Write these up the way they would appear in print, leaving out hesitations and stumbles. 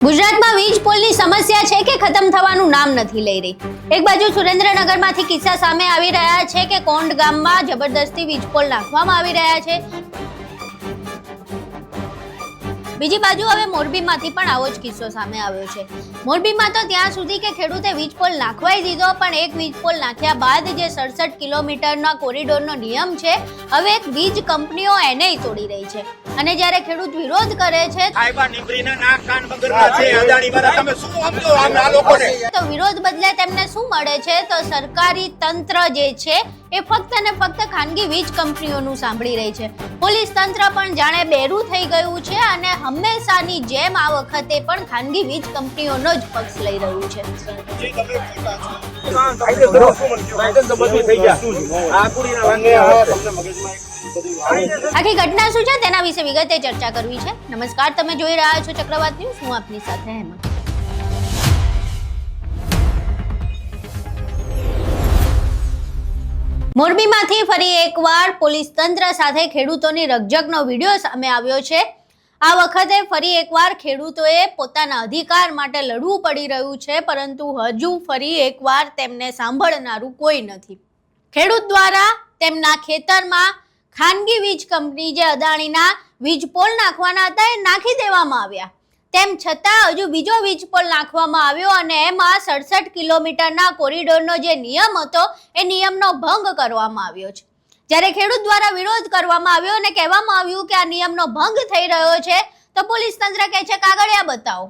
ગુજરાતમાં વીજ પોલની સમસ્યા છે કે ખતમ થવાનું નામ નથી લઈ રહી। એક બાજુ સુરેન્દ્રનગરમાંથી કિસ્સા સામે આવી રહ્યા છે કે કોંડ ગામમાં જબરદસ્તી વીજ પોલ નાખવામાં આવી રહ્યા છે। બીજી બાજુ હવે મોરબીમાંથી પણ આવો જ કિસ્સો સામે આવ્યો છે। મોરબીમાં તો ત્યાં સુધી કે ખેડૂતે વીજ પોલ નાખવાઈ દીધો, પણ એક વીજ પોલ નાખ્યા બાદ જે 67 કિલોમીટરના કોરિડોરનો નિયમ છે, હવે એક વીજ કંપનીઓ એને તોડી રહી છે। અને જ્યારે ખેડૂત વિરોધ કરે છે તો વિરોધ બદલે તેમને શું મળે છે? તો સરકારી તંત્ર જે છે એ ફક્ત ને ફક્ત ખાનગી વીજ કંપનીઓનું સાંભળી રહી છે। પોલીસ તંત્ર પણ જાણે બેરું થઈ ગયું છે અને હંમેશાની જેમ આ વખતે પણ ખાનગી વીજ કંપનીઓનો જ પક્ષ લઈ રહ્યું છે। આખી ઘટના શું છે તેના વિશે વિગતે ચર્ચા કરવી છે। નમસ્કાર, તમે જોઈ રહ્યા છો ચક્રવાત ન્યૂઝ, હું આપની સાથે હેમંત। મોરબીમાંથી ફરી એકવાર પોલીસ તંત્ર સાથે ખેડૂતોની રકઝકનો વિડીયો સામે આવ્યો છે। આ વખતે ફરી એકવાર ખેડૂતોએ પોતાના અધિકાર માટે લડવું પડી રહ્યું છે, પરંતુ હજુ ફરી એકવાર તેમને સાંભળનારું કોઈ નથી। ખેડૂત દ્વારા તેમના ખેતરમાં ખાનગી વીજ કંપની જે અદાણીના વીજ પોલ નાખવાના હતા એ નાખી દેવામાં આવ્યા, તેમ છતાં હજુ બીજો વીજ પોલ નાખવામાં આવ્યો અને એમાં 67 કિલોમીટરના કોરિડોરનો જે નિયમ હતો એ નિયમનો ભંગ કરવામાં આવ્યો છે। જ્યારે ખેડૂત દ્વારા વિરોધ કરવામાં આવ્યો અને કહેવામાં આવ્યું કે આ નિયમનો ભંગ થઈ રહ્યો છે, તો પોલીસ તંત્ર કહે છે કાગળિયા બતાવો।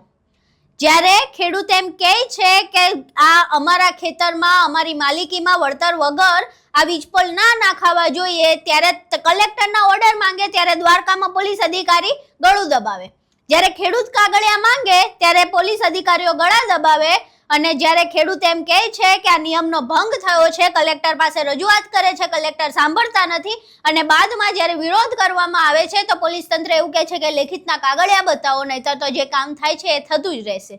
જ્યારે ખેડૂત એમ કહે છે કે આ અમારા ખેતરમાં અમારી માલિકીમાં વળતર વગર આ વીજ પોલ ના નાખાવા જોઈએ, ત્યારે કલેક્ટરના ઓર્ડર માંગે ત્યારે દ્વારકામાં પોલીસ અધિકારી ગળું દબાવે। જ્યારે ખેડૂત કાગળિયા માંગે ત્યારે પોલીસ અધિકારીઓ ગળા દબાવે અને જ્યારે ખેડૂત એમ કહે છે કે આ નિયમનો ભંગ થયો છે, કલેક્ટર પાસે રજૂઆત કરે છે, કલેક્ટર સાંભળતા નથી અને બાદમાં જ્યારે વિરોધ કરવામાં આવે છે તો પોલીસ તંત્ર એવું કહે છે કે લેખિતના કાગળિયા બતાવો, નહીતર તો જે કામ થાય છે એ થતું જ રહેશે।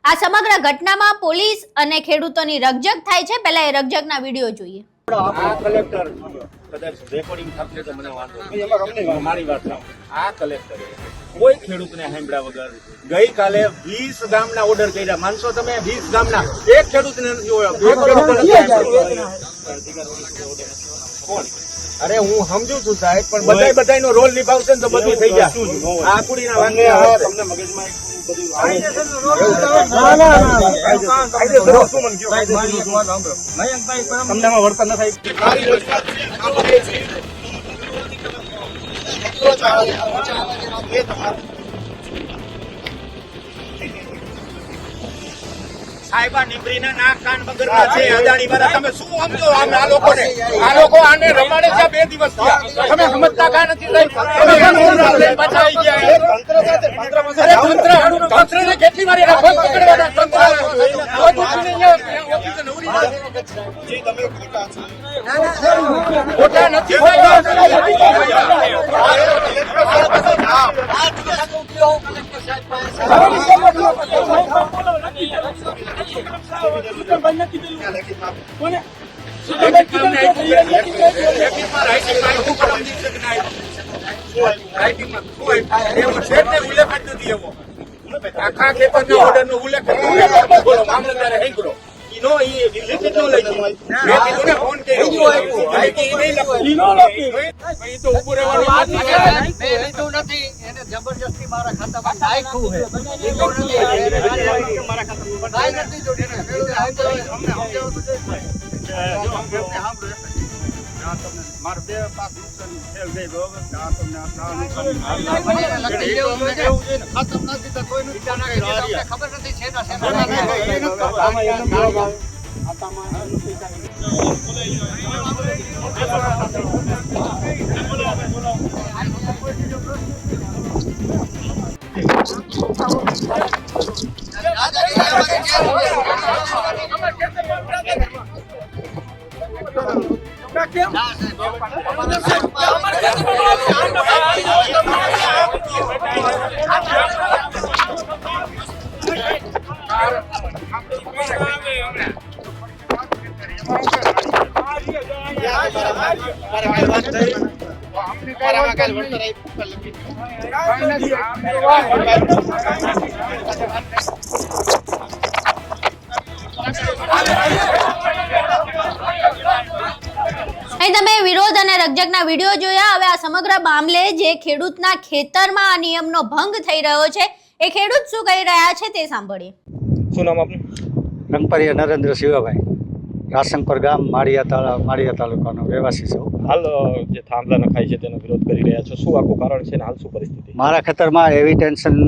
આ સમગ્ર ઘટનામાં પોલીસ અને ખેડૂતોની રકઝક થાય છે। પહેલા એ રકઝકના વિડીયો જોઈએ। આ કલેક્ટર કદાચ રેકોર્ડિંગ થશે તો મને વાંધો નહીં, મારી વાત સાંભળો। આ કલેક્ટરે કોઈ ખેડૂતને સાંભળ્યા વગર ગઈકાલે 20 ગામના ઓર્ડર કર્યા। માનશો તમે 20 ગામના એક ખેડૂતને નથી જોયો, એક ખેડૂતને કોણ? અરે હું સમજુ છું સાહેબ, પણ બધાયનો રોલ નિભાવશે ને તો બધું થઈ જશે। આ કુડીના વાંગે તમને મગજમાં તમને વર્તન ન થાય। સાહેબા નીમરીના નાક કાન બગરના છે અદાણી વાળા, તમે શું સમજો આ લોકોને? આ લોકો આને રમાડે છે 2 દિવસ થયા, તમે સમજતા કા નથી? બચાવી ગયા તંત્રને કેટલી વાર એના પગ પકડવાના? ખોટા નથી, આખા ખેતરના ઓર્ડર નો ઉલ્લેખ બોલો મામલતદારે નહીં કરો ફોન જબરજસ્તી મારા ખાતામાં નાખ્યું મારે 2 પાક નુકસાન થયેલ છે, બરોબર? ખબર નથી છે રકઝકના વિડીયો જોયા. હવે આ સમગ્ર મામલે જે ખેડૂતના ખેતરમાં આ નિયમનો ભંગ થઈ રહ્યો છે એ ખેડૂત શું કહી રહ્યા છે તે સાંભળીએ. શું નામ આપનું? રંગપરિયા નરેન્દ્ર શિવાભાઈ, રાસંગપર ગામ, માળિયા તાલુકાનો રહેવાસી છું. હાલ જે થાંભલા નખાય છે તેનો વિરોધ કરી રહ્યા છો, શું આખું કારણ છે ને હાલ શું પરિસ્થિતિ? મારા ખેતરમાં હેવી ટેન્શન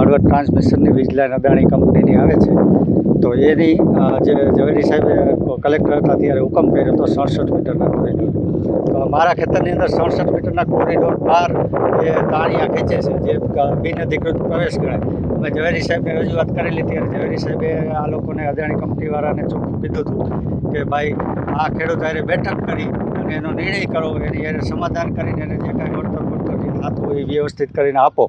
હળવદ ટ્રાન્સમિશનની વીજ લાઈન અદાણી કંપનીની આવે છે, તો એની જે ઝવેરી સાહેબે કલેક્ટર હતા ત્યારે હુકમ કર્યો હતો 67 મીટરના કોરિડોર. તો મારા ખેતરની અંદર 67 મીટરના કોરિડોર બહાર એ તાણિયા ખેંચે છે, જે બિનઅધિકૃત પ્રવેશ ગણાય. અમે ઝવેરી સાહેબને રજૂઆત કરેલી ત્યારે ઝવેરી સાહેબે આ લોકોને અદાણી કંપનીવાળાને ચોખ્ખું કીધું હતું કે ભાઈ આ ખેડૂત હારે બેઠક કરી અને એનો નિર્ણય કરો, એની એને સમાધાન કરીને એને જે કાંઈ વળતર જે થતું હોય એ વ્યવસ્થિત કરીને આપો,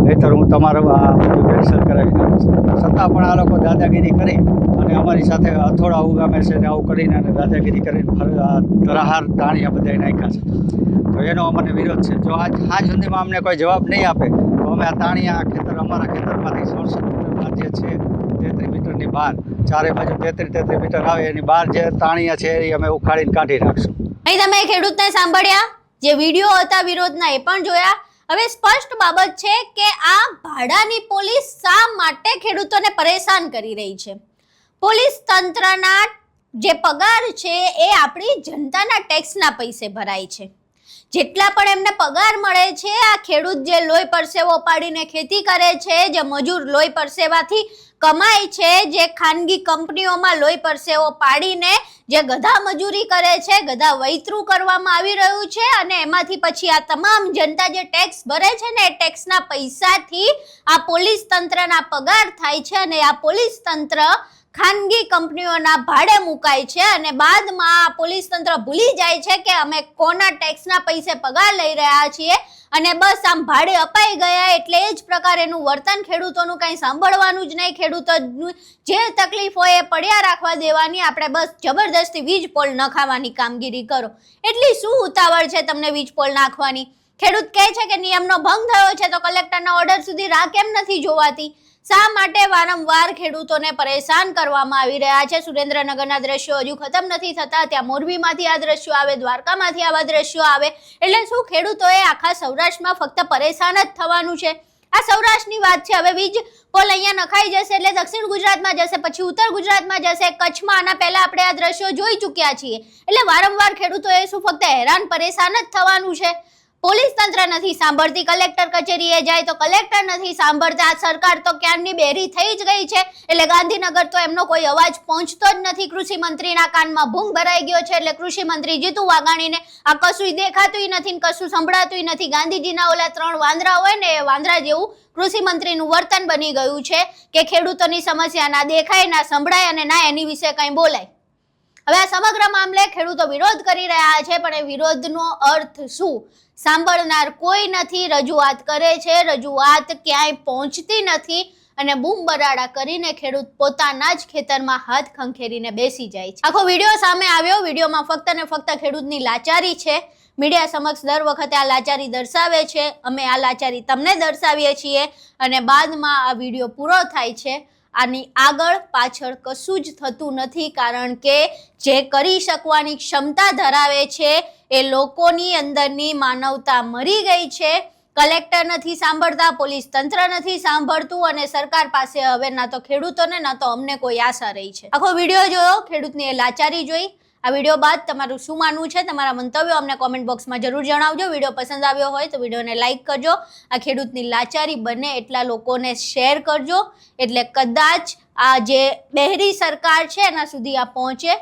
નહીંતર હું તમારું આ બધું કેન્સલ કરાવી નાખીશ. છતાં પણ આ લોકો દાદાગીરી કરી અને અમારી સાથે હથોડા ઉગામે છે ને આવું કરીને અને દાદાગીરી કરીને ધરાહાર તાણિયા બધાય નાખ્યા છે. તો એનો અમને વિરોધ છે. જો આજ સુધીમાં અમને કોઈ જવાબ નહીં આપે તો અમે આ તાણિયા અમારા ખેતરમાંથી 67 મીટર જે છે 33 મીટરની બહાર, ચારે બાજુ 33 મીટર આવે એની બહાર જે તાણિયા છે એ અમે ઉખાડીને કાઢી નાખશું. અહીં તમે ખેડૂતને સાંભળ્યા, જે વિડીયો હતા વિરોધના એ પણ જોયા. હવે સ્પષ્ટ બાબત છે કે આ ભાડાની પોલીસ શા માટે ખેડૂતોને પરેશાન કરી રહી છે. પોલીસ તંત્રના જે પગાર છે એ આપણી જનતાના ટેક્સના પૈસે ભરાય છે. જેટલા પણ એમને પગાર મળે છે, આ ખેડૂત જે લોહી પરસેવો પાડીને ખેતી કરે છે, જે મજૂર લોહી પરસેવાથી કમાય છે, જે ખાનગી કંપનીઓમાં લોહી પરસેવો પાડીને જે ગધા મજૂરી કરે છે, ગધા વૈતરું કરવામાં આવી રહ્યું છે, અને એમાંથી પછી આ તમામ જનતા જે ટેક્સ ભરે છે ને એ ટેક્સના પૈસાથી આ પોલીસ તંત્રના પગાર થાય છે, અને આ પોલીસ તંત્ર ખાનગી કંપનીઓના ભાડે મુકાય છે, અને બાદમાં આ પોલીસ તંત્ર ભૂલી જાય છે કે અમે કોના ટેક્સના પૈસે પગાર લઈ રહ્યા છીએ, અને બસ આમ ભાડે અપાઈ ગયા એટલે એ જ પ્રકારેનું વર્તન. ખેડૂતોનું કંઈ સાંભળવાનું જ નહીં, ખેડૂતોનું જે તકલીફ હોય એ પડ્યા રાખવા દેવાની, આપણે બસ જબરદસ્તી વીજ પોલ નખાવાની કામગીરી કરો. એટલી શું ઉતાવળ છે તમને વીજ પોલ નાખવાની? ખેડૂત કહે છે કે નિયમનો ભંગ થયો છે તો કલેક્ટરના ઓર્ડર સુધી રાહ કેમ નથી જોવાતી? શા માટે વારંવાર ખેડૂતોને પરેશાન કરવામાં આવી રહ્યા છે? સુરેન્દ્રનગરના દ્રશ્યો હજુ ખતમ નથી થતા, ત્યાં મોરબીમાંથી આ દ્રશ્યો આવે, દ્વારકામાંથી આવા દ્રશ્યો આવે, એટલે શું ખેડૂતોએ આખા સૌરાષ્ટ્રમાં ફક્ત પરેશાન જ થવાનું છે? આ સૌરાષ્ટ્રની વાત છે. હવે વીજ પોલ અહીંયા નખાઈ જશે એટલે દક્ષિણ ગુજરાતમાં જશે, પછી ઉત્તર ગુજરાતમાં જશે, કચ્છમાં આના પહેલા આપણે આ દ્રશ્યો જોઈ ચૂક્યા છીએ. એટલે વારંવાર ખેડૂતોએ શું ફક્ત હેરાન પરેશાન જ થવાનું છે? પોલીસ તંત્ર નથી સાંભળતી, કલેક્ટર કચેરીએ જાય તો કલેક્ટર નથી સાંભળતા. આ સરકાર તો ક્યારની બેરી થઈ જ ગઈ છે, એટલે ગાંધીનગર તો એમનો કોઈ અવાજ પહોંચતો જ નથી. કૃષિ મંત્રીના કાનમાં ભૂંગ ભરાઈ ગયો છે, એટલે કૃષિ મંત્રી જીતુ વાઘાણીને આ કશું દેખાતું નથી ને કશું સંભળાતું નથી. ગાંધીજીના ઓલા 3 વાંદરા હોય ને એ વાંદરા જેવું કૃષિ મંત્રીનું વર્તન બની ગયું છે કે ખેડૂતોની સમસ્યા ના દેખાય, ના સંભળાય અને ના એની વિશે કંઈ બોલાય. હવે આ સમગ્ર મામલે ખેડૂતો વિરોધ કરી રહ્યા છે, પણ એ વિરોધનો અર્થ શું સાંભળનાર કોઈ નથી. રજૂઆત કરે છે, રજૂઆત ક્યાંય પહોંચતી નથી, અને બૂમ બરાડા કરીને ખેડૂત પોતાના જ ખેતરમાં હાથ ખંખેરીને બેસી જાય છે. આખો વિડીયો સામે આવ્યો. વિડીયોમાં ફક્ત ને ફક્ત ખેડૂતની લાચારી છે. મીડિયા સમક્ષ દર વખતે આ લાચારી દર્શાવે છે, અમે આ લાચારી તમને દર્શાવીએ છીએ, અને બાદમાં આ વિડીયો પૂરો થાય છે. આની આગળ પાછળ કશું જ થતું નથી, કારણ કે જે કરી શકવાની ક્ષમતા ધરાવે છે એ લોકોની અંદરની માનવતા મરી ગઈ છે. કલેક્ટર નથી સાંભળતા, પોલીસ તંત્ર નથી સાંભળતું, અને સરકાર પાસે હવે ના તો ખેડૂતોને ના તો અમને કોઈ આશા રહી છે. આખો વિડીયો જોયો, ખેડૂતની એ લાચારી જોઈ. આ વિડીયો બાદ તમારું શું માનવું છે? તમારા મંતવ્યો અમને કોમેન્ટ બોક્સમાં જરૂર જણાવજો. વિડીયો પસંદ આવ્યો હોય તો વિડીયોને લાઇક કરજો. આ ખેડૂતની લાચારી બને એટલા લોકોને શેર કરજો, એટલે કદાચ આ જે બહેરી સરકાર છે એના સુધી આ પહોંચે.